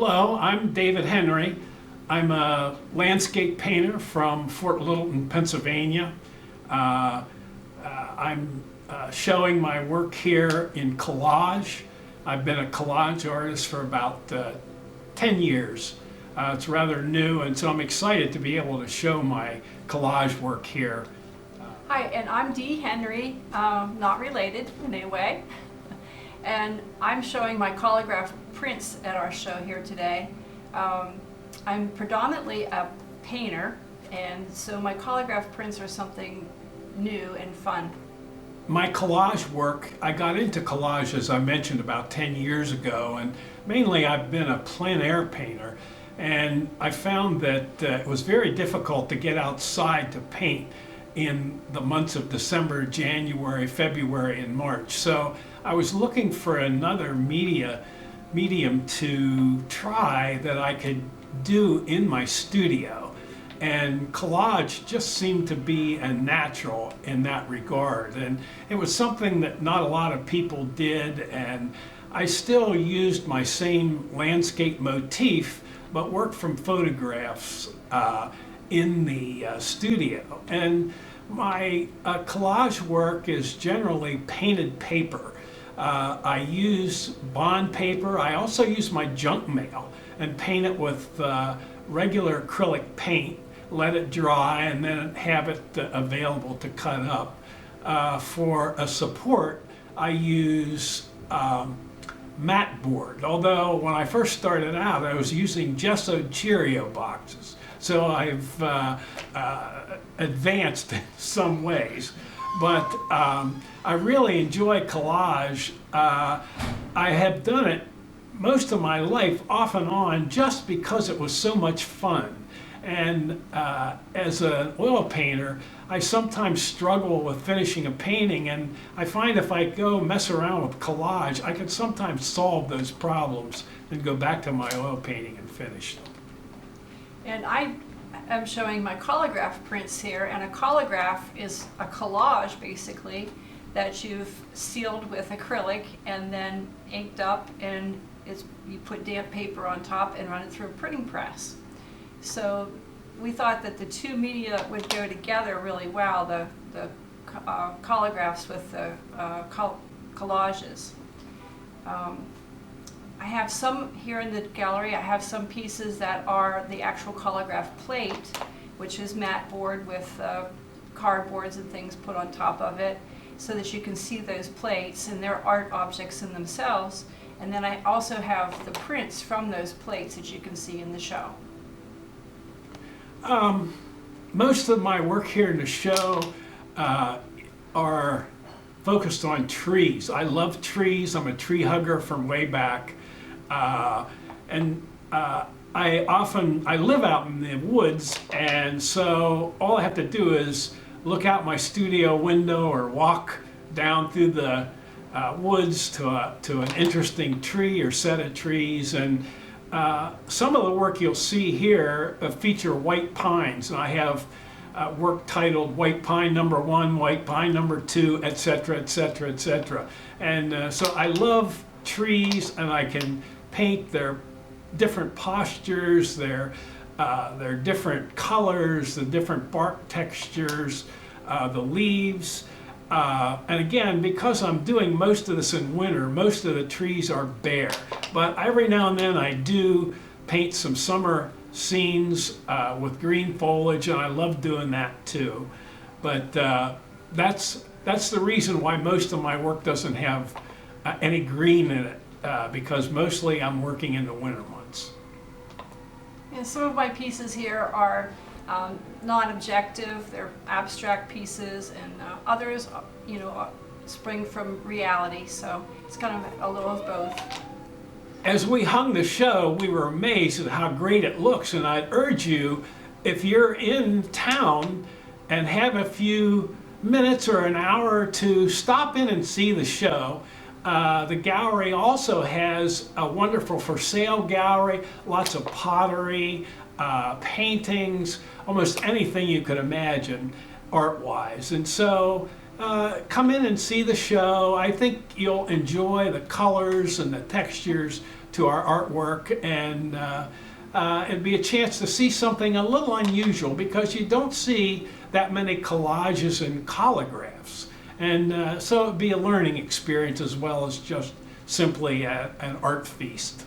Hello, I'm David Henry. I'm a landscape painter from Fort Littleton, Pennsylvania. I'm showing my work here in Collage. I've been a collage artist for about 10 years. It's rather new, and so I'm excited to be able to show my collage work here. Hi, and I'm Dee Henry, not related in any way. And I'm showing my Collagraph prints at our show here today. I'm predominantly a painter, and so my Collagraph prints are something new and fun. My collage work, I got into collage, as I mentioned, about 10 years ago, and mainly I've been a plein air painter, and I found that it was very difficult to get outside to paint in the months of December, January, February, and March. So I was looking for another medium to try that I could do in my studio. And collage just seemed to be a natural in that regard. And it was something that not a lot of people did, and I still used my same landscape motif, but worked from photographs in the studio. And my collage work is generally painted paper. I use bond paper. I also use my junk mail and paint it with regular acrylic paint, let it dry, and then have it available to cut up. For a support, I use mat board, although when I first started out I was using gessoed Cheerio boxes, so I've advanced in some ways, but I really enjoy collage. I have done it most of my life off and on just because it was so much fun. And as an oil painter, I sometimes struggle with finishing a painting, and I find if I go mess around with collage, I can sometimes solve those problems and go back to my oil painting and finish them. And I am showing my Collagraph prints here, and a collagraph is a collage basically that you've sealed with acrylic and then inked up, and you put damp paper on top and run it through a printing press. So we thought that the two media would go together really well, the collagraphs with the collages. I have some here in the gallery. I have some pieces that are the actual collagraph plate, which is mat board with cardboards and things put on top of it, so that you can see those plates, and they're art objects in themselves. And then I also have the prints from those plates that you can see in the show. Most of my work here in the show are focused on trees. I love trees. I'm a tree hugger from way back. I live out in the woods, and so all I have to do is look out my studio window or walk down through the woods to an interesting tree or set of trees, and some of the work you'll see here feature white pines, and I have work titled White Pine Number 1, White Pine Number 2, etc., etc., etc. And so I love trees, and I can paint their different postures, their different colors, the different bark textures, the leaves. And again, because I'm doing most of this in winter, most of the trees are bare. But every now and then I do paint some summer scenes with green foliage, and I love doing that too. But that's the reason why most of my work doesn't have any green in it, because mostly I'm working in the winter months. And some of my pieces here are non-objective, they're abstract pieces, and others, spring from reality, so it's kind of a little of both. As we hung the show, we were amazed at how great it looks, and I'd urge you, if you're in town and have a few minutes or an hour to stop in and see the show. The gallery also has a wonderful for sale gallery, lots of pottery, paintings, almost anything you could imagine art-wise. And so come in and see the show. I think you'll enjoy the colors and the textures to our artwork, and it'd be a chance to see something a little unusual because you don't see that many collages and collagraphs. And so it'd be a learning experience as well as just simply an art feast.